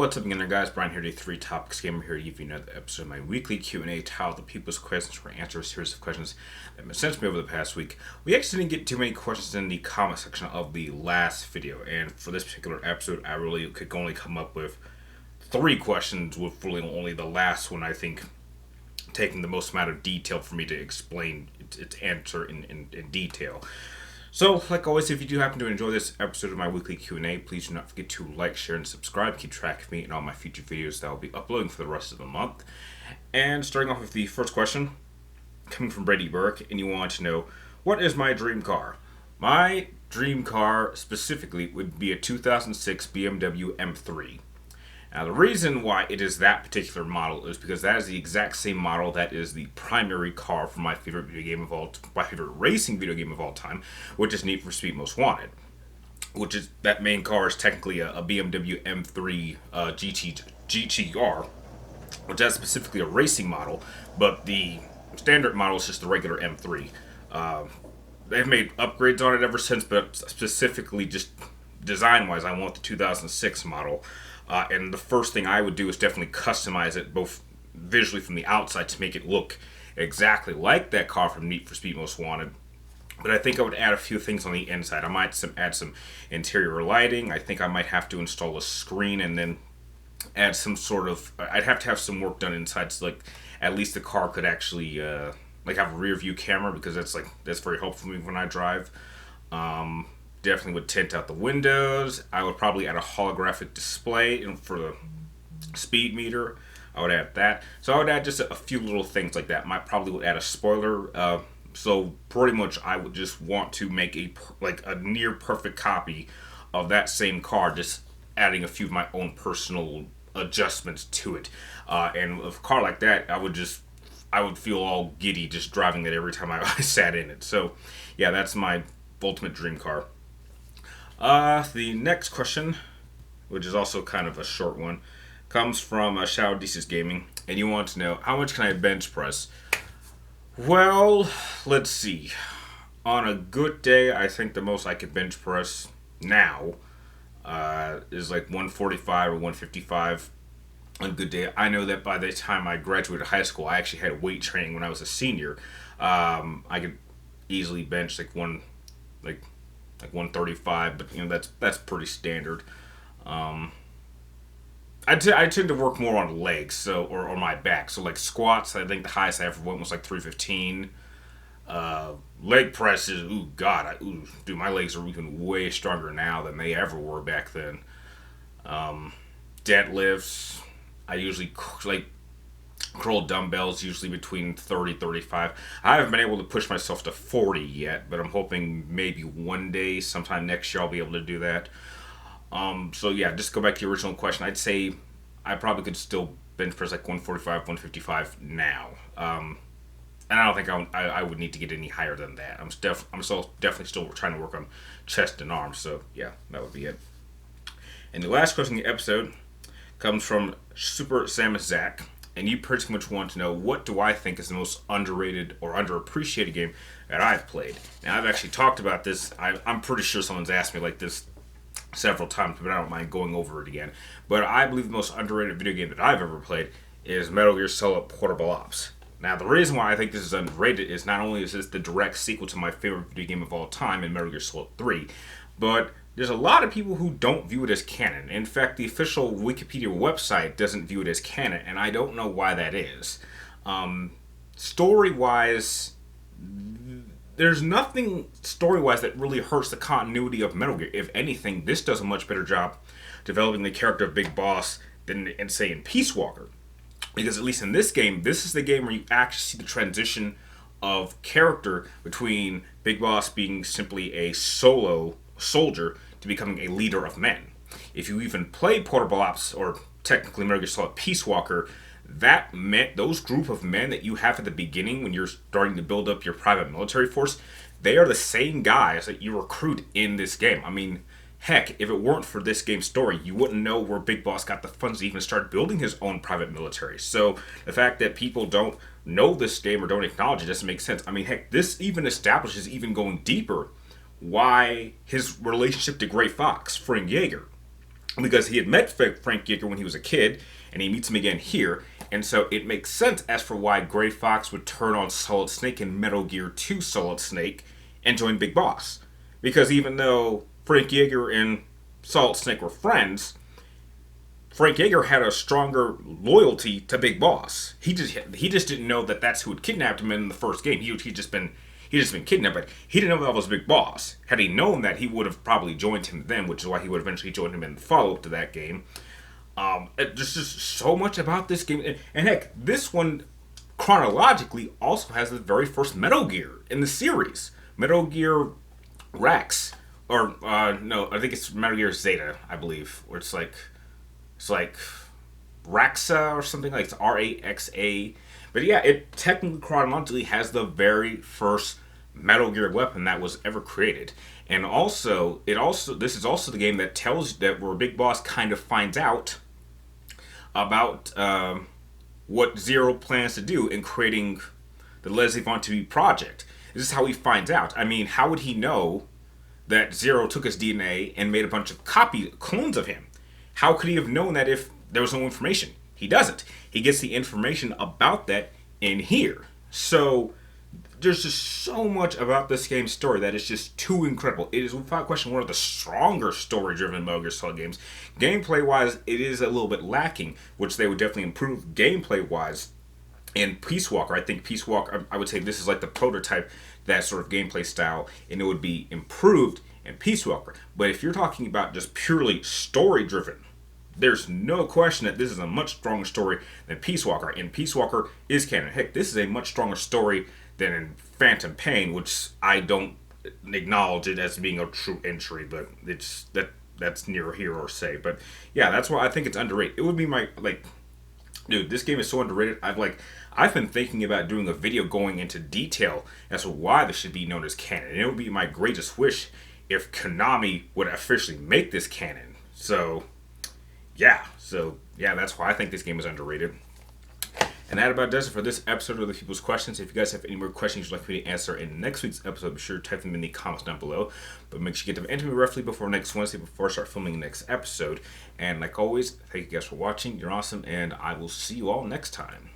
What's up again there, guys? Brian here, day 3 Topics Gamer here to give you another episode of my weekly Q&A titled The People's Questions, where I answer a series of questions that have been sent to me over the past week. We actually didn't get too many questions in the comment section of the last video, and for this particular episode, I really could only come up with 3 questions, with really only the last one, I think, taking the most amount of detail for me to explain its answer in detail. So, like always, if you do happen to enjoy this episode of my weekly Q&A, please do not forget to like, share, and subscribe. Keep track of me and all my future videos that I'll be uploading for the rest of the month. And starting off with the first question, coming from Brady Burke, and you want to know, what is my dream car? My dream car, specifically, would be a 2006 BMW M3. Now, the reason why it is that particular model is because that is the exact same model that is the primary car for my favorite racing video game of all time, which is Need for Speed Most Wanted. Which is, that main car is technically a BMW M3 GTR, which is specifically a racing model, but the standard model is just the regular M3. They've made upgrades on it ever since, but specifically just design-wise, I want the 2006 model. And the first thing I would do is definitely customize it, both visually from the outside, to make it look exactly like that car from Need for Speed Most Wanted. But I think I would add a few things on the inside. I might add some interior lighting. I think I might have to install a screen and then add some sort of... I'd have to have some work done inside, so like at least the car could actually like have a rear view camera, because that's very helpful for me when I drive. Definitely would tint out the windows. I would probably add a holographic display for the speed meter. I would add that. So I would add just a few little things like that. Might probably would add a spoiler. So pretty much I would just want to make a near perfect copy of that same car, just adding a few of my own personal adjustments to it. And with a car like that, I would feel all giddy just driving it every time I sat in it. So yeah, that's my ultimate dream car. The next question, which is also kind of a short one, comes from Shadow Decis Gaming, and you want to know, how much can I bench press? Well, let's see. On a good day, I think the most I could bench press now is like 145 or 155 on a good day. I know that by the time I graduated high school, I actually had weight training when I was a senior. I could easily bench like 135, but you know that's pretty standard. I tend to work more on legs, so or my back. So like squats, I think the highest I ever went was like 315. Leg presses, dude, my legs are even way stronger now than they ever were back then. Deadlifts, I usually curl dumbbells, usually between 30-35. I haven't been able to push myself to 40 yet, but I'm hoping maybe one day, sometime next year, I'll be able to do that. So yeah, just go back to the original question. I'd say I probably could still bench press like 145, 155 now. And I don't think I would need to get any higher than that. I'm definitely still trying to work on chest and arms. So yeah, that would be it. And the last question in the episode comes from Super Samus Zach. And you pretty much want to know, what do I think is the most underrated or underappreciated game that I've played? Now, I've actually talked about this. I'm pretty sure someone's asked me like this several times, but I don't mind going over it again. But I believe the most underrated video game that I've ever played is Metal Gear Solid Portable Ops. Now, the reason why I think this is underrated is not only is this the direct sequel to my favorite video game of all time in Metal Gear Solid 3, but there's a lot of people who don't view it as canon. In fact, the official Wikipedia website doesn't view it as canon, and I don't know why that is. Story-wise, there's nothing story-wise that really hurts the continuity of Metal Gear. If anything, this does a much better job developing the character of Big Boss than, say, in Peace Walker. Because at least in this game, this is the game where you actually see the transition of character between Big Boss being simply a solo soldier to becoming a leader of men. If you even play Portable Ops, or technically Metal Gear Solid Peace Walker, that meant those group of men that you have at the beginning when you're starting to build up your private military force, they are the same guys that you recruit in this game. I mean, heck, if it weren't for this game's story, you wouldn't know where Big Boss got the funds to even start building his own private military. So the fact that people don't know this game or don't acknowledge it doesn't make sense. I mean, heck, this even establishes, even going deeper, why his relationship to Gray Fox, Frank Yeager. because he had met Frank Yeager when he was a kid, and he meets him again here. And so it makes sense as for why Gray Fox would turn on Solid Snake in Metal Gear 2 Solid Snake and join Big Boss. Because even though Frank Yeager and Solid Snake were friends, Frank Yeager had a stronger loyalty to Big Boss. He just didn't know that that's who had kidnapped him in the first game. He just been kidnapped, but he didn't know that was Big Boss. Had he known that, he would have probably joined him then, which is why he would eventually join him in the follow-up to that game. There's just so much about this game, and heck, this one chronologically also has the very first Metal Gear in the series, Metal Gear Rex, or no, I think it's Metal Gear Zeta, I believe, where it's like Raxa or something, like it's Raxa. But yeah, it technically chronologically has the very first Metal Gear weapon that was ever created. And also, this is also the game that tells that where Big Boss kind of finds out about what Zero plans to do in creating the Leslie Von TV project. This is how he finds out. I mean, how would he know that Zero took his DNA and made a bunch of clones of him? How could he have known that if there was no information? He doesn't. He gets the information about that in here. So there's just so much about this game's story that is just too incredible. It is without question one of the stronger story-driven Metal Gear Solid games. Gameplay-wise, it is a little bit lacking, which they would definitely improve gameplay-wise. And Peace Walker, I think Peace Walker, I would say this is like the prototype, that sort of gameplay style, and it would be improved in Peace Walker. But if you're talking about just purely story-driven, there's no question that this is a much stronger story than Peace Walker, and Peace Walker is canon. Heck, this is a much stronger story than in Phantom Pain, which I don't acknowledge it as being a true entry, but that's near here or say. But yeah, that's why I think it's underrated. It would be my dude, this game is so underrated. I've been thinking about doing a video going into detail as to why this should be known as canon. And it would be my greatest wish if Konami would officially make this canon. So yeah, that's why I think this game is underrated. And that about does it for this episode of The People's Questions. If you guys have any more questions you'd like me to answer in next week's episode, be sure to type them in the comments down below. But make sure you get them into me roughly before next Wednesday, before I start filming the next episode. And like always, thank you guys for watching. You're awesome, and I will see you all next time.